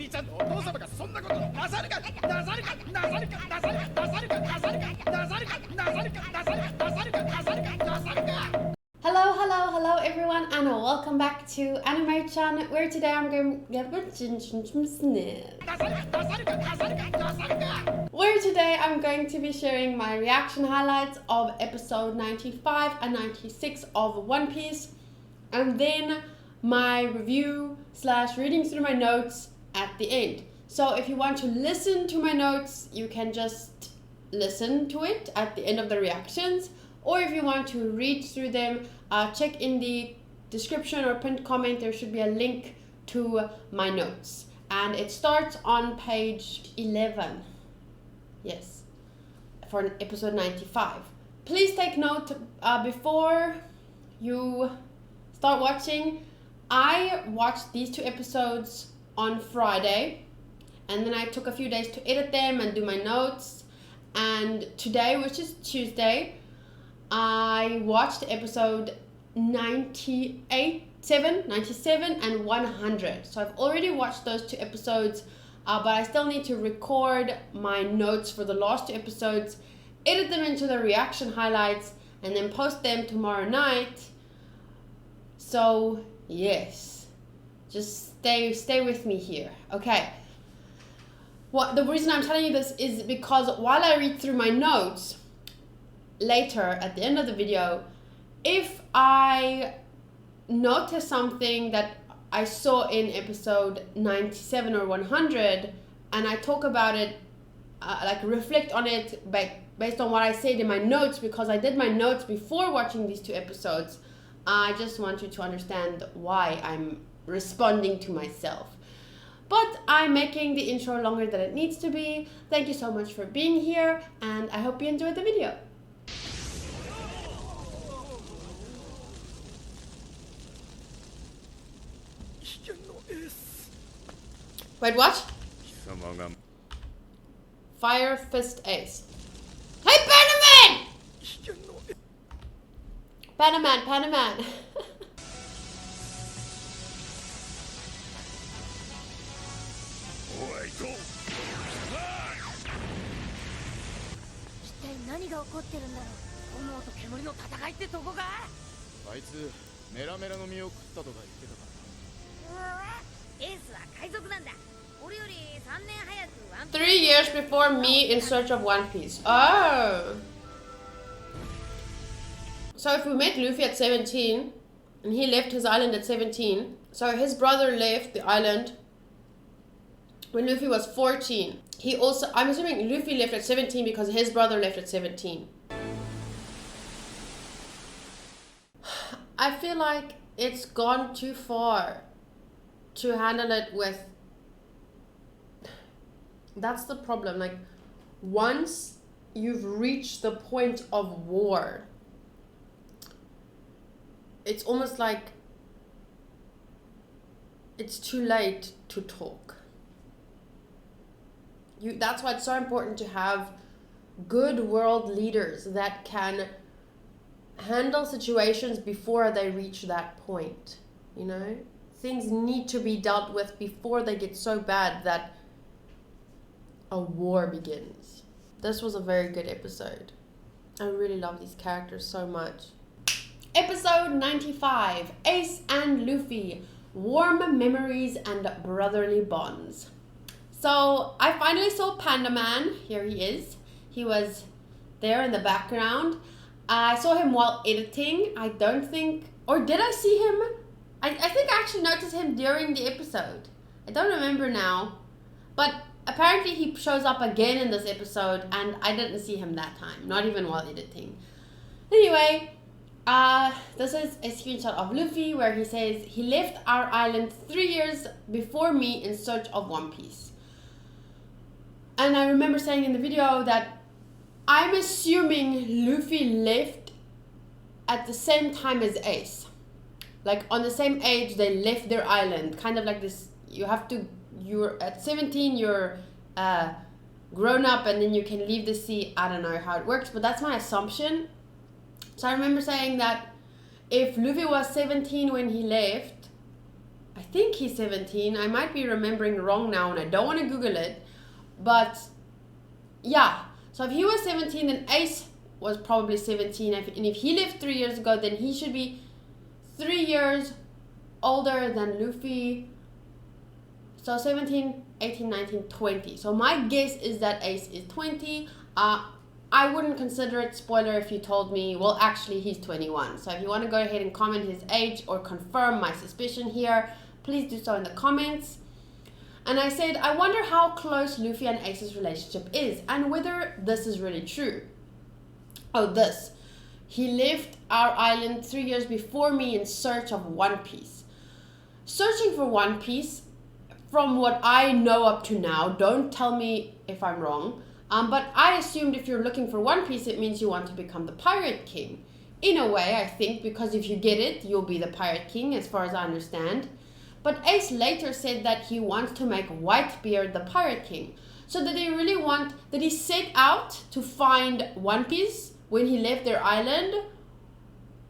Hello everyone, and welcome back to Anime-chan, where today I'm going to be sharing my reaction highlights of episode 95 and 96 of One Piece, and then my review / reading through my notes at the end. So if you want to listen to my notes, you can just listen to it at the end of the reactions, or if you want to read through them, check in the description or pinned comment. There should be a link to my notes, and it starts on page 11. Yes, for episode 95. Please take note before you start watching. I watched these 2 episodes on Friday, and then I took a few days to edit them and do my notes, and today, which is Tuesday, I watched episode 97 and 100. So I've already watched those 2 episodes, but I still need to record my notes for the last 2 episodes, edit them into the reaction highlights, and then post them tomorrow night. So yes, just stay with me here, okay? The reason I'm telling you this is because while I read through my notes later at the end of the video, if I notice something that I saw in episode 97 or 100, and I talk about it, like reflect on it based on what I said in my notes, because I did my notes before watching these 2 episodes, I just want you to understand why I'm responding to myself. But I'm making the intro longer than it needs to be. Thank you so much for being here, and I hope you enjoyed the video. Wait, what? Fire Fist Ace. Hey, Panaman! Panaman. Three years before me in search of One Piece. Oh. So if we met Luffy at 17, and he left his island at 17, so his brother left the island when Luffy was 14. He also, I'm assuming Luffy left at 17 because his brother left at 17. I feel like it's gone too far to handle it with. That's the problem. Like, once you've reached the point of war, it's almost like it's too late to talk. That's why it's so important to have good world leaders that can handle situations before they reach that point. You know, things need to be dealt with before they get so bad that a war begins. This was a very good episode. I really love these characters so much. Episode 95, Ace and Luffy, Warm Memories and Brotherly Bonds. So I finally saw Panda Man. Here he is. He was there in the background. I saw him while editing. I don't think, or did I see him? I think I actually noticed him during the episode. I don't remember now. But apparently he shows up again in this episode, and I didn't see him that time, not even while editing. Anyway, this is a screenshot of Luffy where he says he left our island 3 years before me in search of One Piece. And I remember saying in the video that I'm assuming Luffy left at the same time as Ace. Like on the same age they left their island. Kind of like this, you're at 17, you're grown up, and then you can leave the sea. I don't know how it works, but that's my assumption. So I remember saying that if Luffy was 17 when he left, I think he's 17. I might be remembering wrong now and I don't want to Google it. But yeah, so if he was 17, then Ace was probably 17. And if he lived 3 years ago, then he should be 3 years older than Luffy. So 17, 18, 19, 20. So my guess is that Ace is 20. I wouldn't consider it spoiler if you told me, well, actually, he's 21. So if you want to go ahead and comment his age or confirm my suspicion here, please do so in the comments. And I said, I wonder how close Luffy and Ace's relationship is and whether this is really true. Oh, this. He left our island 3 years before me in search of One Piece. Searching for One Piece, from what I know up to now, don't tell me if I'm wrong, but I assumed if you're looking for One Piece, it means you want to become the Pirate King. In a way, I think, because if you get it, you'll be the Pirate King, as far as I understand. But Ace later said that he wants to make Whitebeard the Pirate King. So did he really want, did he set out to find One Piece when he left their island?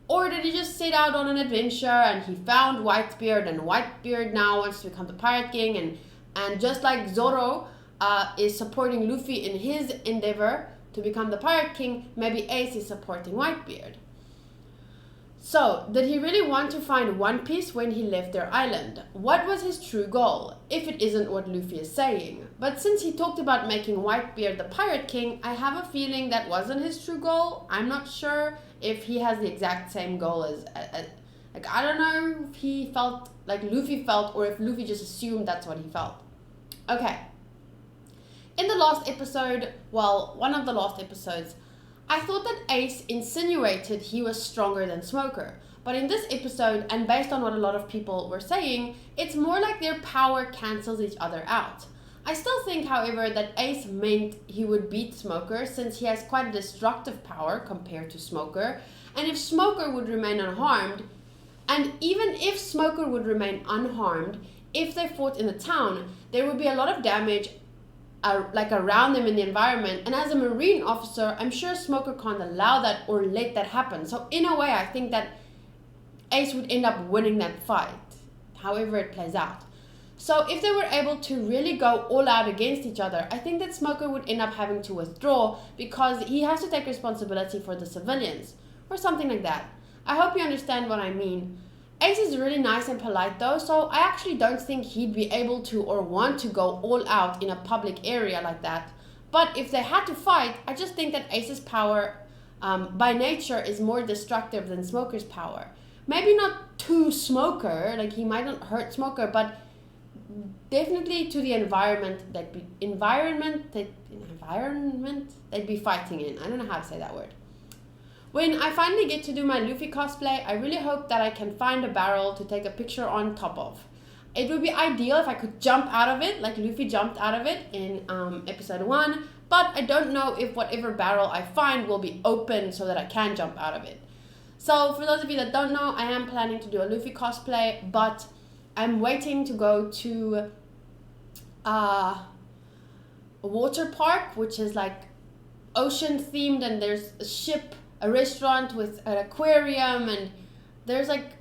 Or did he just set out on an adventure and he found Whitebeard and Whitebeard now wants to become the Pirate King and just like Zoro is supporting Luffy in his endeavor to become the Pirate King, maybe Ace is supporting Whitebeard. So, did he really want to find One Piece when he left their island? What was his true goal, if it isn't what Luffy is saying? But since he talked about making Whitebeard the Pirate King, I have a feeling that wasn't his true goal. I'm not sure if he has the exact same goal as like, I don't know if he felt like Luffy felt or if Luffy just assumed that's what he felt. Okay. In the last episode, well, one of the last episodes, I thought that Ace insinuated he was stronger than Smoker. But in this episode, and based on what a lot of people were saying, it's more like their power cancels each other out. I still think, however, that Ace meant he would beat Smoker since he has quite a destructive power compared to Smoker. And if Smoker would remain unharmed, and even if Smoker would remain unharmed, if they fought in the town, there would be a lot of damage like around them in the environment, and as a marine officer, I'm sure Smoker can't allow that or let that happen. So in a way, I think that Ace would end up winning that fight, however it plays out. So if they were able to really go all out against each other, I think that Smoker would end up having to withdraw because he has to take responsibility for the civilians, or something like that. I hope you understand what I mean. Ace is really nice and polite though, so I actually don't think he'd be able to or want to go all out in a public area like that. But if they had to fight, I just think that Ace's power by nature is more destructive than Smoker's power. Maybe not to Smoker, like he might not hurt Smoker, but definitely to the environment they'd be fighting in. I don't know how to say that word. When I finally get to do my Luffy cosplay, I really hope that I can find a barrel to take a picture on top of. It would be ideal if I could jump out of it, like Luffy jumped out of it in episode 1, but I don't know if whatever barrel I find will be open so that I can jump out of it. So for those of you that don't know, I am planning to do a Luffy cosplay, but I'm waiting to go to a water park, which is like ocean themed, and there's a ship, a restaurant with an aquarium, and there's like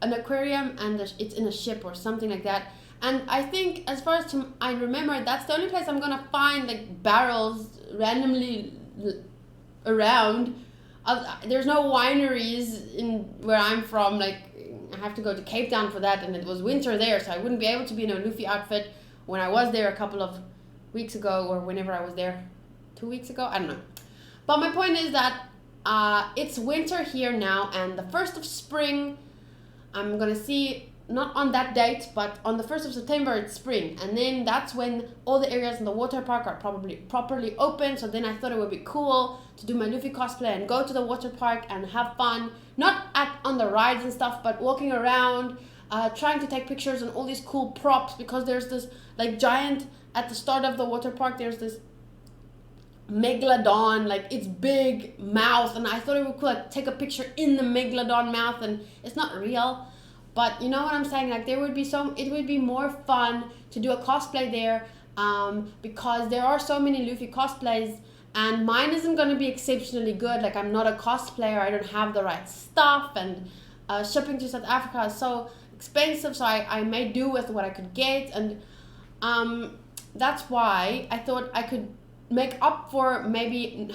an aquarium and it's in a ship or something like that. And I think, as far as I remember, that's the only place I'm gonna find like barrels randomly around. There's no wineries in where I'm from. Like I have to go to Cape Town for that, and it was winter there, so I wouldn't be able to be in a Luffy outfit when I was there a couple of weeks ago, or whenever I was there 2 weeks ago. I don't know. But my point is that it's winter here now, and the 1st of spring, I'm gonna see, not on that date, but on the 1st of September, it's spring. And then that's when all the areas in the water park are probably properly open. So then I thought it would be cool to do my Luffy cosplay and go to the water park and have fun. Not on the rides and stuff, but walking around, trying to take pictures and all these cool props, because there's this like giant, at the start of the water park, there's this megalodon, like its big mouth, and I thought it would cool, like take a picture in the megalodon mouth, and it's not real, but you know what I'm saying, like it would be more fun to do a cosplay there, because there are so many Luffy cosplays, and mine isn't going to be exceptionally good. Like I'm not a cosplayer, I don't have the right stuff, and shipping to South Africa, so expensive, so I made do with what I could get, and that's why I thought I could make up for maybe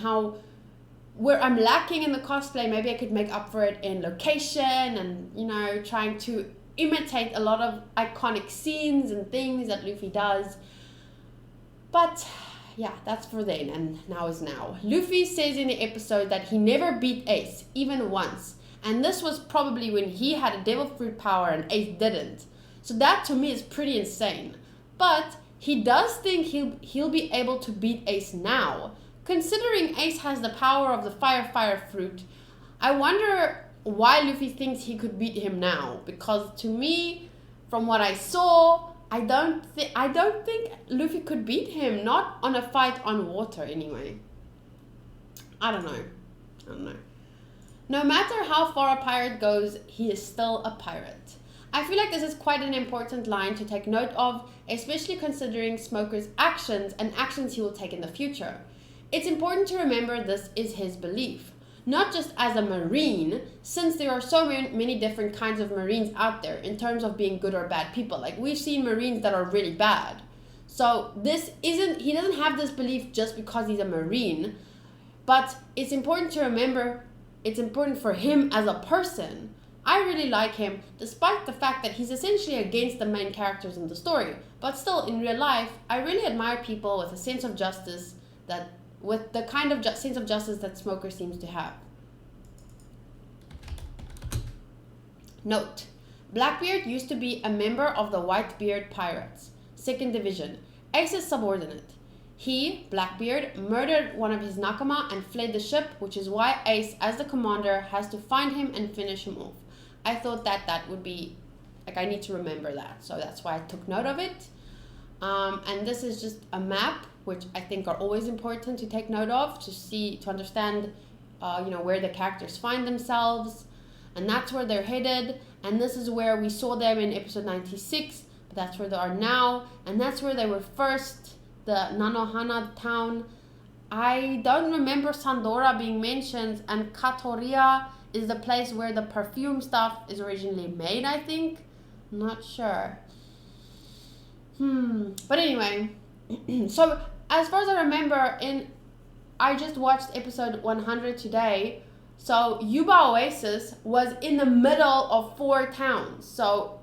where I'm lacking in the cosplay. Maybe I could make up for it in location and, you know, trying to imitate a lot of iconic scenes and things that Luffy does. But yeah, that's for then, and now is now. Luffy says in the episode that he never beat Ace, even once. And this was probably when he had a devil fruit power and Ace didn't. So that to me is pretty insane. But he does think he'll be able to beat Ace now. Considering Ace has the power of the fire fruit, I wonder why Luffy thinks he could beat him now. Because to me, from what I saw, I don't think Luffy could beat him. Not on a fight on water anyway. I don't know. No matter how far a pirate goes, he is still a pirate. I feel like this is quite an important line to take note of, especially considering Smoker's actions and actions he will take in the future. It's important to remember this is his belief, not just as a Marine, since there are so many different kinds of Marines out there in terms of being good or bad people. Like, we've seen Marines that are really bad. So he doesn't have this belief just because he's a Marine, but it's important to remember it's important for him as a person. I really like him, despite the fact that he's essentially against the main characters in the story. But still, in real life, I really admire people with a sense of justice with the kind of sense of justice that Smoker seems to have. Note: Blackbeard used to be a member of the Whitebeard Pirates, 2nd Division, Ace's subordinate. He, Blackbeard, murdered one of his nakama and fled the ship, which is why Ace, as the commander, has to find him and finish him off. I thought that would be, like, I need to remember that, so that's why I took note of it. And this is just a map, which I think are always important to take note of, to understand, where the characters find themselves, and that's where they're headed. And this is where we saw them in episode 96, but that's where they are now, and that's where they were first, the Nanohana town. I don't remember Sandora being mentioned, and Katoria is the place where the perfume stuff is originally made, I think. Not sure. But anyway, so as far as I remember, I just watched episode 100 today. So Yuba Oasis was in the middle of 4 towns. So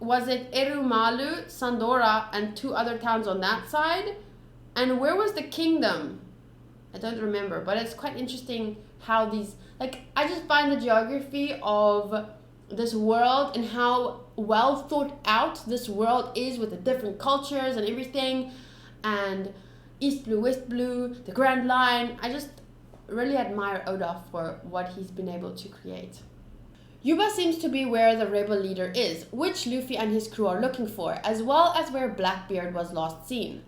was it Erumalu, Sandora, and 2 other towns on that side? And where was the kingdom? I don't remember, but it's quite interesting how these, like, I just find the geography of this world and how well thought out this world is with the different cultures and everything, and East Blue, West Blue, the Grand Line. I just really admire Oda for what he's been able to create. Yuba seems to be where the rebel leader is, which Luffy and his crew are looking for, as well as where Blackbeard was last seen.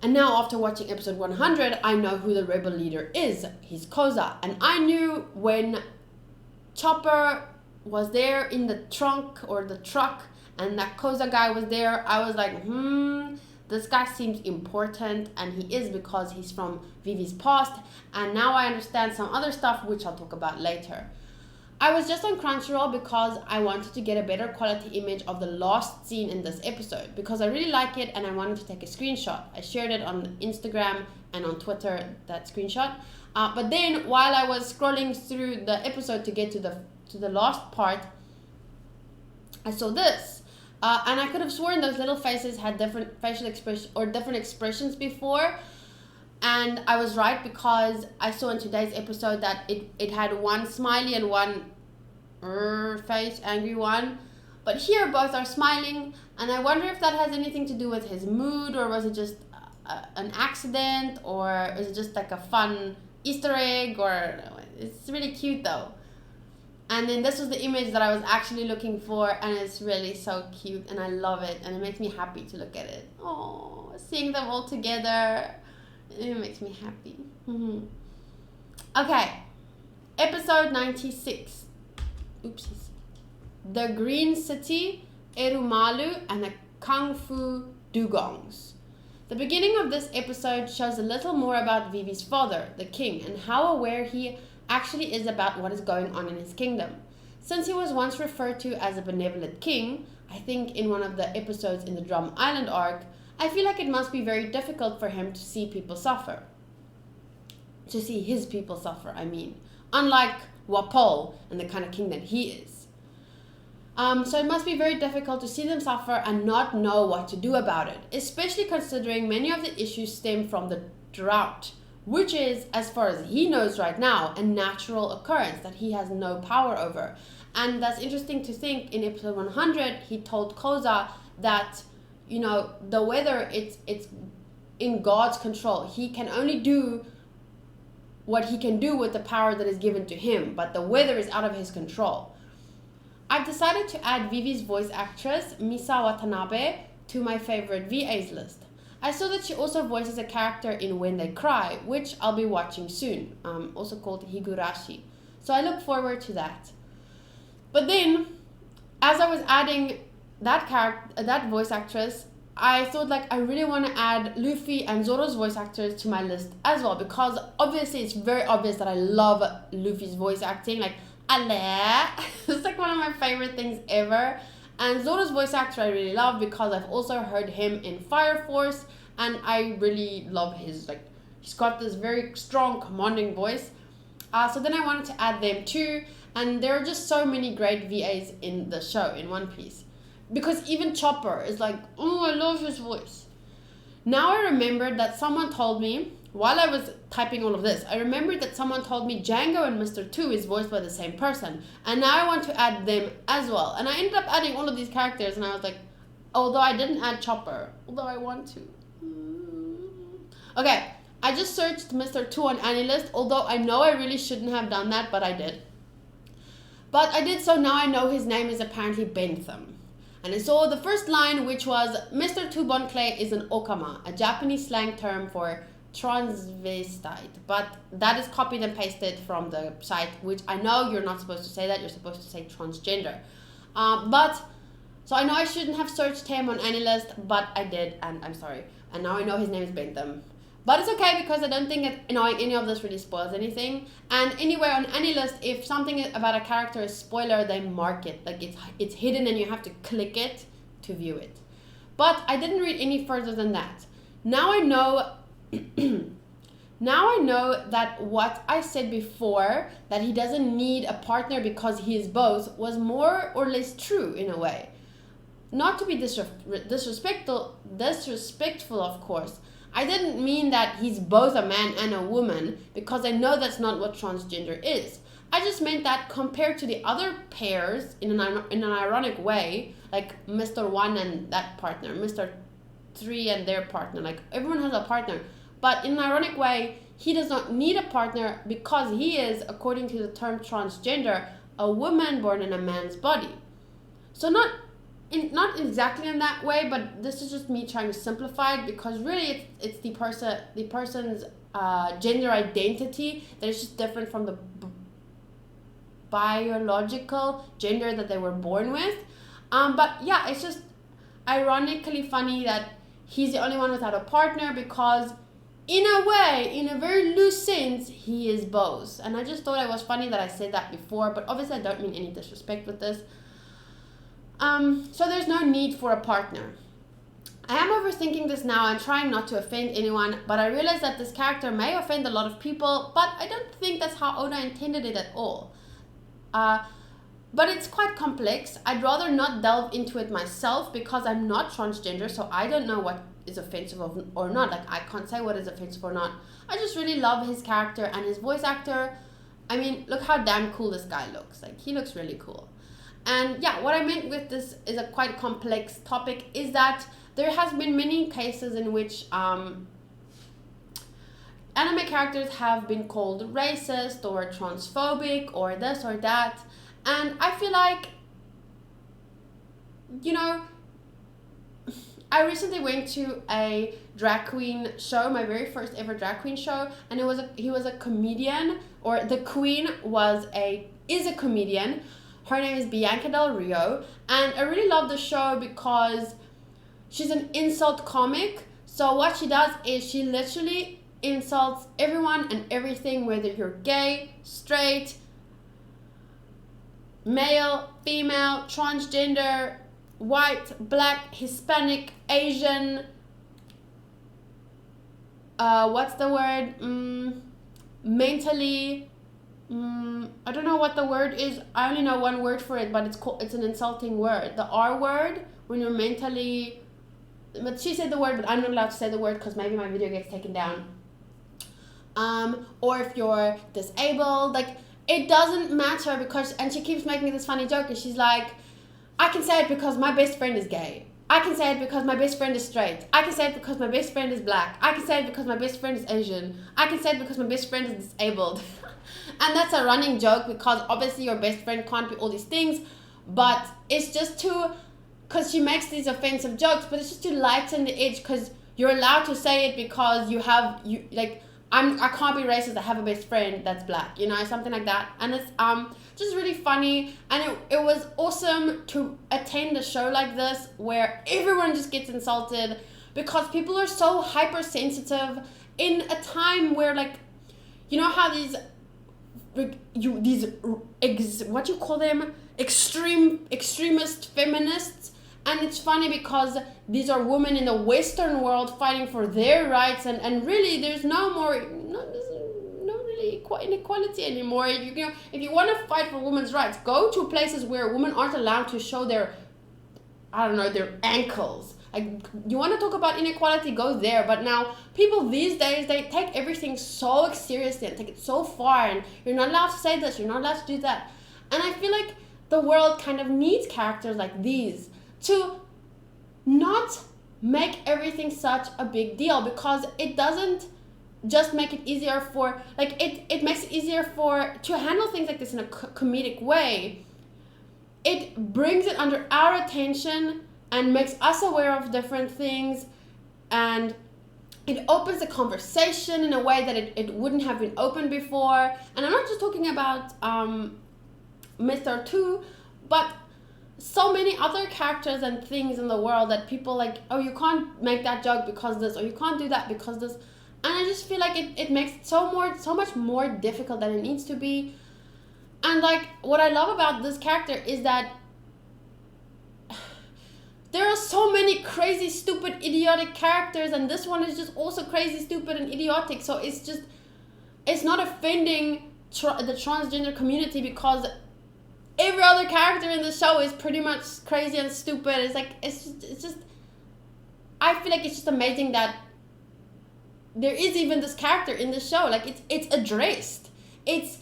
And now, after watching episode 100, I know who the rebel leader is. He's Koza. And I knew when Chopper was there in the trunk or the truck and that Koza guy was there, I was like, this guy seems important, and he is, because he's from Vivi's past. And now I understand some other stuff, which I'll talk about later. I was just on Crunchyroll because I wanted to get a better quality image of the last scene in this episode, because I really like it and I wanted to take a screenshot. I shared it on Instagram and on Twitter, that screenshot. But then while I was scrolling through the episode to get to the last part, I saw this. And I could have sworn those little faces had different facial expressions or different expressions before. And I was right, because I saw in today's episode that it had one smiley and one face, angry one. But here both are smiling, and I wonder if that has anything to do with his mood, or was it just an accident, or is it just like a fun Easter egg, or it's really cute though. And then this was the image that I was actually looking for, and it's really so cute, and I love it, and it makes me happy to look at it. Oh, seeing them all together, it makes me happy. Okay, episode 96. Oopsies. The Green City, Erumalu, and the Kung Fu Dugongs. The beginning of this episode shows a little more about Vivi's father, the king, and how aware he actually is about what is going on in his kingdom. Since he was once referred to as a benevolent king, I think in one of the episodes in the Drum Island arc, I feel like it must be very difficult for him to see people suffer. To see his people suffer, I mean. Unlike Wapol and the kind of king that he is. So it must be very difficult to see them suffer and not know what to do about it, especially considering many of the issues stem from the drought, which is, as far as he knows right now, a natural occurrence that he has no power over. And that's interesting to think. In episode 100, he told Koza that, you know, the weather, it's in God's control. He can only do what he can do with the power that is given to him, but the weather is out of his control. I've decided to add Vivi's voice actress, Misa Watanabe, to my favorite VAs list. I saw that she also voices a character in When They Cry, which I'll be watching soon, also called Higurashi. So I look forward to that. But then, as I was adding that voice actress, I thought like I really want to add Luffy and Zoro's voice actors to my list as well, because obviously it's very obvious that I love Luffy's voice acting, like Ale. It's like one of my favorite things ever. And Zoro's voice actor I really love because I've also heard him in Fire Force, and I really love his, like, he's got this very strong commanding voice. So then I wanted to add them too, and there are just so many great VAs in the show, in One Piece. Because even Chopper is like, oh, I love his voice. Now I remembered that someone told me, while I was typing all of this, I remembered that someone told me Django and Mr. 2 is voiced by the same person. And now I want to add them as well. And I ended up adding all of these characters, and I was like, although I didn't add Chopper, although I want to. Okay, I just searched Mr. 2 on AniList, although I know I really shouldn't have done that, but I did. But I did, so now I know his name is apparently Bentham. And I saw the first line, which was, Mr. 2 Bonclay is an okama, a Japanese slang term for transvestite. But that is copied and pasted from the site, which I know you're not supposed to say that, you're supposed to say transgender. So I know I shouldn't have searched him on AniList, but I did, and I'm sorry. And now I know his name is Bentham. But it's okay, because I don't think that knowing any of this really spoils anything. And anyway, on AniList, if something about a character is spoiler, they mark it. Like it's hidden and you have to click it to view it. But I didn't read any further than that. Now I know that what I said before, that he doesn't need a partner because he is both, was more or less true in a way. Not to be disrespectful, of course. I didn't mean that he's both a man and a woman, because I know that's not what transgender is. I just meant that compared to the other pairs, in an ironic way, like Mr. 1 and that partner, Mr. 3 and their partner, like everyone has a partner. But in an ironic way, he does not need a partner because he is, according to the term transgender, a woman born in a man's body. So not exactly in that way, but this is just me trying to simplify it, because really it's the person's gender identity that is just different from the biological gender that they were born with. But yeah, it's just ironically funny that he's the only one without a partner, because in a way, in a very loose sense, he is both. And I just thought it was funny that I said that before, but obviously I don't mean any disrespect with this. So there's no need for a partner. I am overthinking this now and trying not to offend anyone, but I realize that this character may offend a lot of people, but I don't think that's how Oda intended it at all. But it's quite complex. I'd rather not delve into it myself, because I'm not transgender, so I don't know what is offensive or not. Like, I can't say what is offensive or not. I just really love his character and his voice actor. I mean, look how damn cool this guy looks. Like, he looks really cool. And yeah, what I meant with this is a quite complex topic, is that there has been many cases in which anime characters have been called racist or transphobic or this or that. And I feel like, you know, I recently went to a drag queen show, my very first ever drag queen show, and he was a comedian, or the queen is a comedian. Her name is Bianca Del Rio, and I really love the show because she's an insult comic. So what she does is she literally insults everyone and everything, whether you're gay, straight, male, female, transgender, white, black, Hispanic, Asian, what's the word? Mentally, I don't know what the word is. I only know one word for it, but it's an insulting word. The R word, when you're mentally, but she said the word, but I'm not allowed to say the word because maybe my video gets taken down. Or if you're disabled, like, it doesn't matter because, and she keeps making this funny joke and she's like, I can say it because my best friend is gay. I can say it because my best friend is straight. I can say it because my best friend is black. I can say it because my best friend is Asian. I can say it because my best friend is disabled. And that's a running joke because obviously your best friend can't be all these things, but it's just to, because she makes these offensive jokes, but it's just to lighten the edge because you're allowed to say it because I can't be racist, I have a best friend that's black, you know, something like that. And it's just really funny, and it was awesome to attend a show like this where everyone just gets insulted because people are so hypersensitive in a time where, like, you know how what you call them, extremist feminists. And it's funny because these are women in the Western world fighting for their rights, and really there's no really inequality anymore. You know, if you want to fight for women's rights, go to places where women aren't allowed to show their ankles. Like, you want to talk about inequality, go there. But now people these days, they take everything so seriously and take it so far, and you're not allowed to say this, you're not allowed to do that. And I feel like the world kind of needs characters like these to not make everything such a big deal, because it doesn't just make it easier for, like, it makes it easier to handle things like this in a comedic way. It brings it under our attention and makes us aware of different things, and it opens the conversation in a way that it wouldn't have been open before. And I'm not just talking about Mr. 2, but so many other characters and things in the world that people like, oh, you can't make that joke because this, or you can't do that because this. And I just feel like it makes it so much more difficult than it needs to be. And like, what I love about this character is that there are so many crazy, stupid, idiotic characters, and this one is just also crazy, stupid, and idiotic. So it's not offending the transgender community because every other character in the show is pretty much crazy and stupid. It's like, it's just I feel like it's just amazing that there is even this character in the show. Like, it's addressed. It's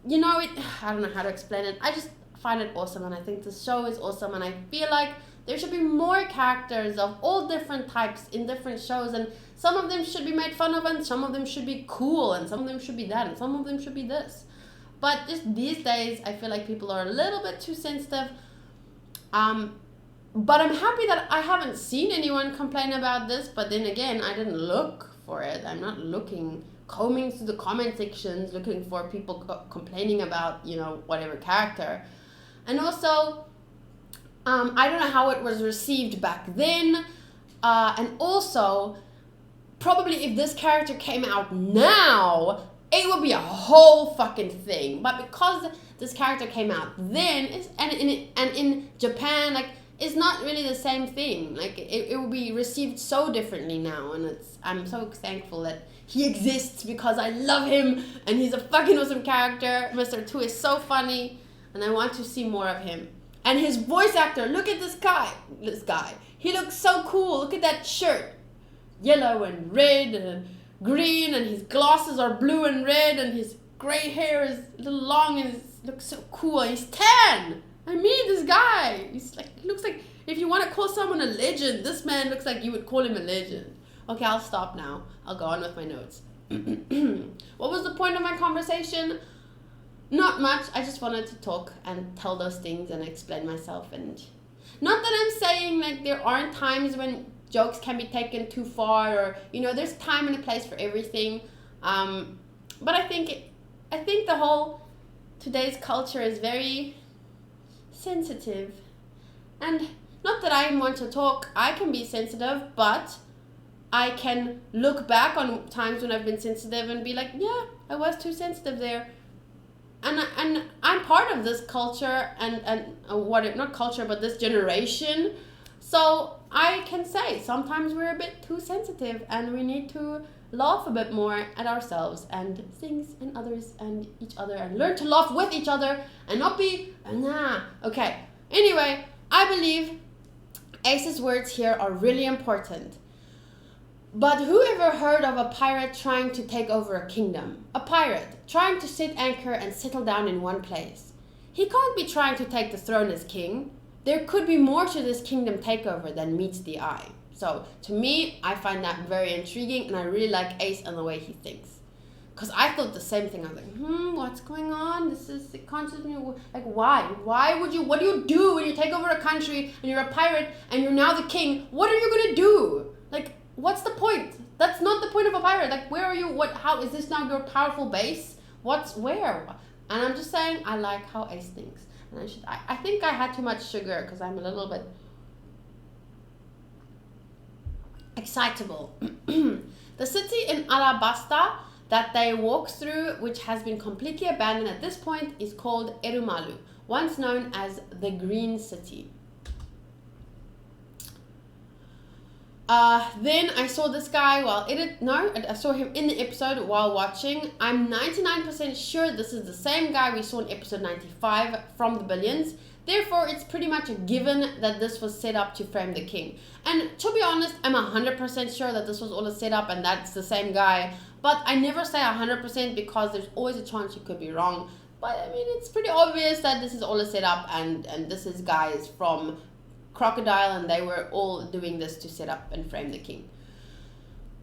you know, I don't know how to explain it. I just find it awesome, and I think the show is awesome, and I feel like there should be more characters of all different types in different shows, and some of them should be made fun of, and some of them should be cool, and some of them should be that, and some of them should be this. But just these days, I feel like people are a little bit too sensitive. But I'm happy that I haven't seen anyone complain about this, but then again, I didn't look for it. I'm not combing through the comment sections, looking for people complaining about, you know, whatever character. And also, I don't know how it was received back then. And also, probably if this character came out now, it would be a whole fucking thing. But because this character came out then, and in Japan, like, it's not really the same thing. Like, it will be received so differently now, and I'm so thankful that he exists because I love him, and he's a fucking awesome character. Mr. 2 is so funny, and I want to see more of him. And his voice actor, look at this guy. He looks so cool. Look at that shirt. Yellow and red and green, and his glasses are blue and red, and his gray hair is a little long, and he looks so cool. He's tan. I mean, this guy, he looks like, if you want to call someone a legend, this man looks like you would call him a legend. Okay, I'll stop now. I'll go on with my notes. What was the point of my conversation? Not much. I just wanted to talk and tell those things and explain myself. And not that I'm saying, like, there aren't times when jokes can be taken too far, or, you know, there's time and a place for everything. But I think the whole today's culture is very sensitive. And not that I want to talk, I can be sensitive, but I can look back on times when I've been sensitive and be like, yeah, I was too sensitive there. and I'm part of this culture and what, not culture, but this generation. So I can say sometimes we're a bit too sensitive and we need to laugh a bit more at ourselves and things and others and each other, and learn to laugh with each other and not be okay. Anyway, I believe Ace's words here are really important. But who ever heard of a pirate trying to take over a kingdom? A pirate trying to sit anchor and settle down in one place. He can't be trying to take the throne as king. There could be more to this kingdom takeover than meets the eye. So to me, I find that very intriguing, and I really like Ace and the way he thinks. Because I thought the same thing. I was like, what's going on? This is constantly, like, why? Why would you, what do you do when you take over a country and you're a pirate and you're now the king? What are you going to do? Like, what's the point? That's not the point of a pirate. Like, where are you? What? How is this now your powerful base? Where? And I'm just saying, I like how Ace thinks. And I think I had too much sugar because I'm a little bit excitable. The city in Alabasta that they walk through, which has been completely abandoned at this point, is called Erumalu, once known as the Green City. Then I saw this guy I saw him in the episode while watching. I'm 99% sure this is the same guy we saw in episode 95 from the Billions. Therefore, it's pretty much a given that this was set up to frame the king. And to be honest, I'm 100% sure that this was all a setup and that's the same guy. But I never say 100% because there's always a chance you could be wrong. But I mean, it's pretty obvious that this is all a setup and this is guys from Crocodile, and they were all doing this to set up and frame the king.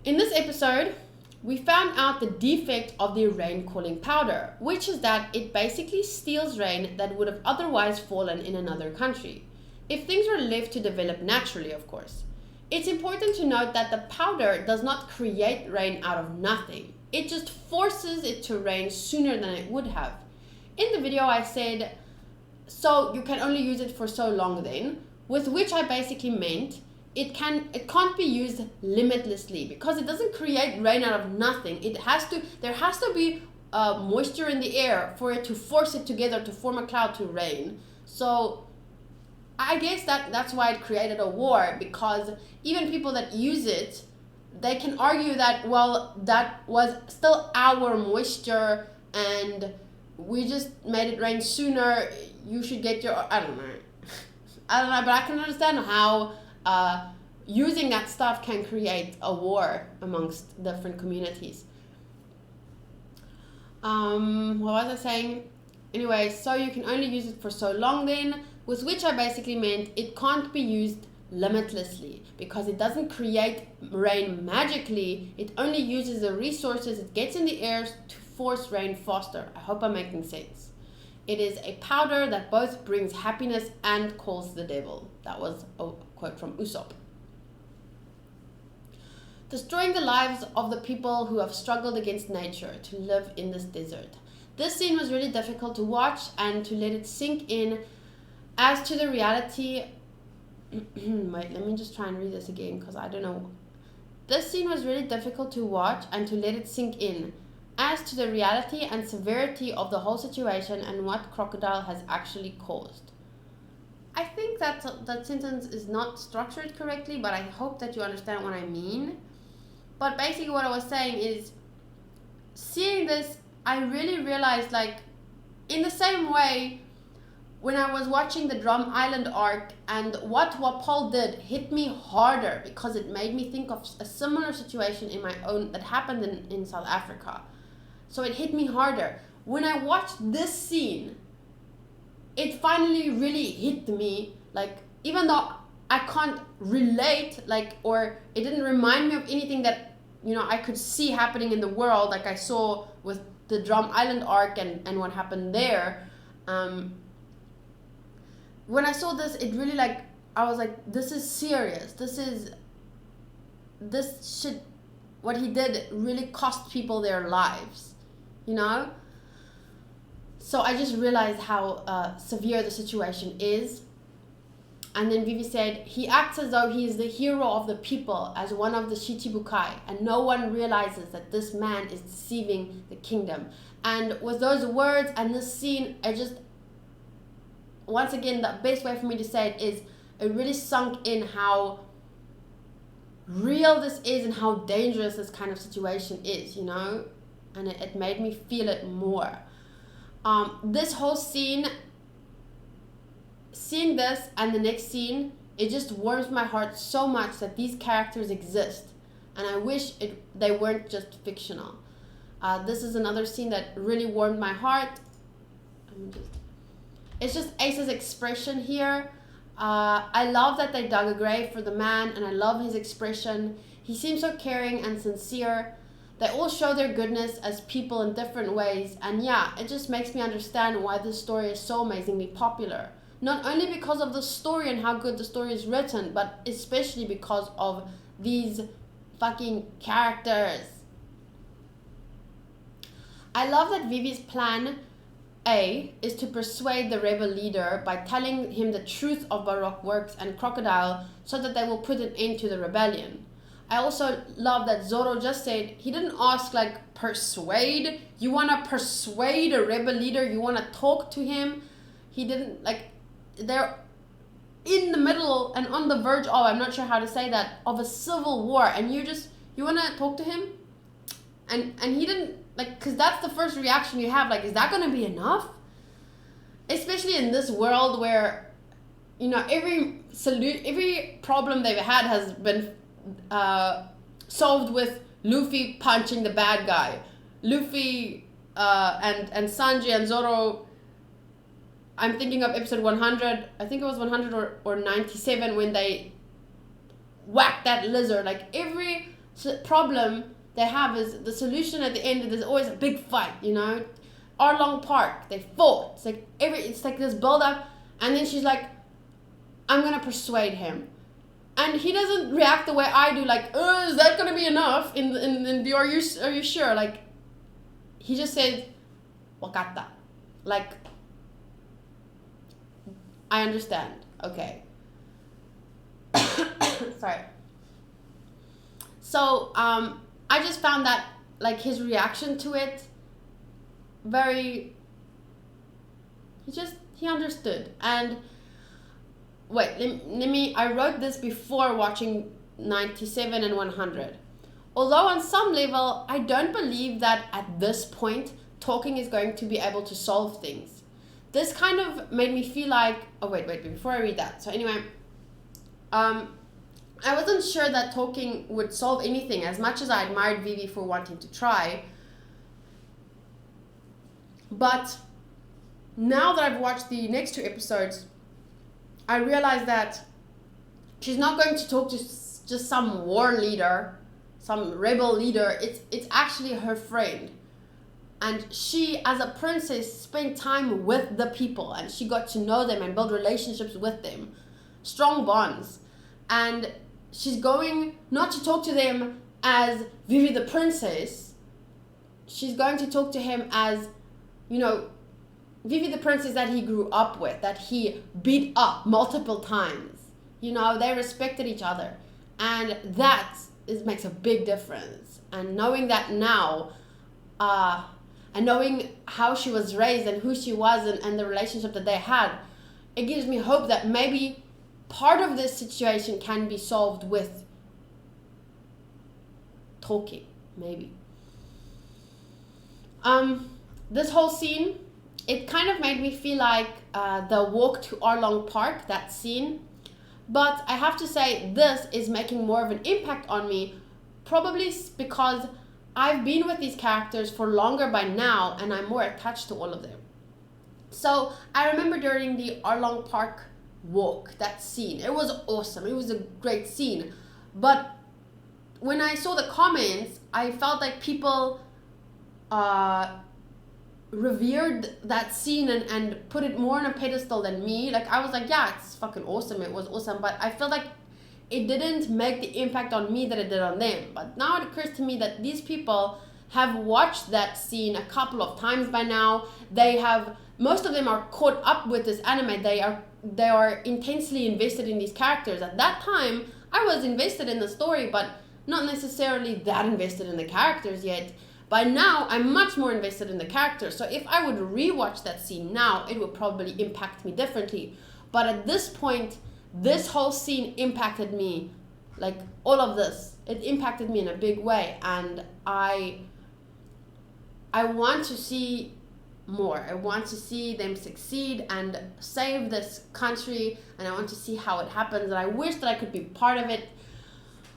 In this episode, we found out the defect of the rain calling powder, which is that it basically steals rain that would have otherwise fallen in another country, if things were left to develop naturally, of course. It's important to note that the powder does not create rain out of nothing. It just forces it to rain sooner than it would have. In the video I said, so you can only use it for so long then, with which I basically meant it can't be used limitlessly because it doesn't create rain out of nothing. There has to be moisture in the air for it to force it together to form a cloud to rain. So I guess that's why it created a war, because even people that use it, they can argue that, well, that was still our moisture and we just made it rain sooner. You should get your, I don't know, but I can understand how using that stuff can create a war amongst different communities. What was I saying? Anyway, so you can only use it for so long then, with which I basically meant it can't be used limitlessly because it doesn't create rain magically. It only uses the resources it gets in the air to force rain faster. I hope I'm making sense. It is a powder that both brings happiness and calls the devil. That was a quote from Usopp. Destroying the lives of the people who have struggled against nature to live in this desert. This scene was really difficult to watch and to let it sink in as to the reality. Wait, let me just try and read this again because I don't know. This scene was really difficult to watch and to let it sink in as to the reality and severity of the whole situation and what Crocodile has actually caused. I think that sentence is not structured correctly, but I hope that you understand what I mean. But basically what I was saying is, seeing this, I really realized, like, in the same way, when I was watching the Drum Island arc, and what Paul did hit me harder because it made me think of a similar situation in my own that happened in South Africa. So it hit me harder. When I watched this scene, it finally really hit me, like, even though I can't relate, like, or it didn't remind me of anything that, you know, I could see happening in the world, like I saw with the Drum Island arc and what happened there. When I saw this, it really, like, I was like, this is serious. This should, what he did really cost people their lives, you know? So I just realized how severe the situation is. And then Vivi said, he acts as though he is the hero of the people as one of the Shichibukai, and no one realizes that this man is deceiving the kingdom. And with those words and this scene, I just, once again, the best way for me to say it is, it really sunk in how real this is and how dangerous this kind of situation is, you know? And it made me feel it more. This whole scene, seeing this and the next scene, it just warms my heart so much that these characters exist, and I wish they weren't just fictional. This is another scene that really warmed my heart. It's just Ace's expression here. I love that they dug a grave for the man, and I love his expression. He seems so caring and sincere. They all show their goodness as people in different ways, and yeah, it just makes me understand why this story is so amazingly popular. Not only because of the story and how good the story is written, but especially because of these fucking characters. I love that Vivi's plan A is to persuade the rebel leader by telling him the truth of Baroque works and Crocodile so that they will put an end to the rebellion. I also love that Zoro just said, he didn't ask like, persuade? You want to persuade a rebel leader? You want to talk to him? He didn't, like, they're in the middle and on the verge of, I'm not sure how to say that, of a civil war, and you want to talk to him? And he didn't, like, because that's the first reaction you have, like, is that going to be enough? Especially in this world where, you know, every problem they've had has been solved with Luffy punching the bad guy. Luffy and Sanji and Zoro, I'm thinking of episode 100, I think it was 100 or 97 when they whacked that lizard. Like, every problem they have is the solution at the end. There's always a big fight, you know. Arlong Park, they fought. It's like this build up, and then she's like, I'm gonna persuade him. And he doesn't react the way I do, like, oh, is that gonna be enough? Are you sure? Like, he just said, wakata. Like, I understand. Okay. Sorry. So, I just found that, like, his reaction to it he understood. And wait, I wrote this before watching 97 and 100. Although on some level, I don't believe that at this point, talking is going to be able to solve things. This kind of made me feel like, oh wait, before I read that. So anyway, I wasn't sure that talking would solve anything, as much as I admired Vivi for wanting to try. But now that I've watched the next two episodes, I realize that she's not going to talk to just some war leader, some rebel leader. It's actually her friend. And she, as a princess, spent time with the people, and she got to know them and build relationships with them. Strong bonds. And she's going not to talk to them as Vivi the princess. She's going to talk to him as, you know, Vivi the princess that he grew up with, that he beat up multiple times. You know, they respected each other. And that makes a big difference. And knowing that now, and knowing how she was raised and who she was and the relationship that they had, it gives me hope that maybe part of this situation can be solved with talking, maybe. This whole scene, it kind of made me feel like the walk to Arlong Park, that scene. But I have to say, this is making more of an impact on me, probably because I've been with these characters for longer by now, and I'm more attached to all of them. So I remember during the Arlong Park walk, that scene, it was awesome. It was a great scene. But when I saw the comments, I felt like people revered that scene and put it more on a pedestal than me. Like, I was like, yeah, it's fucking awesome. It was awesome. But I felt like it didn't make the impact on me that it did on them. But now it occurs to me that these people have watched that scene a couple of times by now. Most of them are caught up with this anime. They are they are intensely invested in these characters. At that time, I was invested in the story, but not necessarily that invested in the characters yet. By now, I'm much more invested in the characters. So if I would rewatch that scene now, it would probably impact me differently. But at this point, this whole scene impacted me, like all of this. It impacted me in a big way, and I want to see more. I want to see them succeed and save this country, and I want to see how it happens, and I wish that I could be part of it.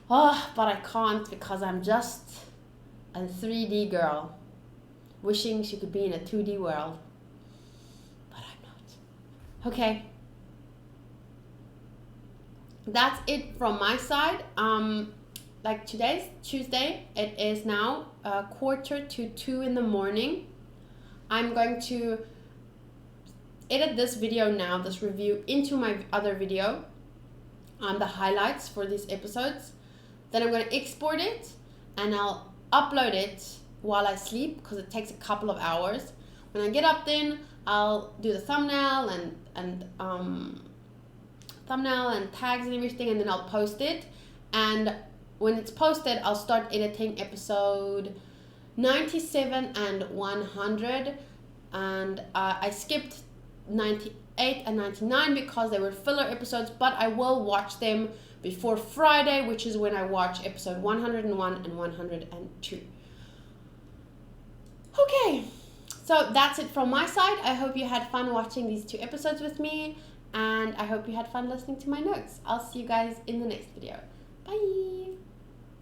Oh, but I can't, because I'm just a 3D girl wishing she could be in a 2D world. But I'm not. Okay. That's it from my side. Like today's Tuesday, it is now 1:45 in the morning. I'm going to edit this video now, this review, into my other video, the highlights for these episodes. Then I'm going to export it, and I'll upload it while I sleep, because it takes a couple of hours. When I get up, then I'll do the thumbnail and tags and everything, and then I'll post it. And when it's posted, I'll start editing episode 97 and 100, and I skipped 98 and 99 because they were filler episodes, but I will watch them before Friday, which is when I watch episode 101 and 102. Okay, so that's it from my side. I hope you had fun watching these 2 episodes with me, and I hope you had fun listening to my notes. I'll see you guys in the next video. Bye!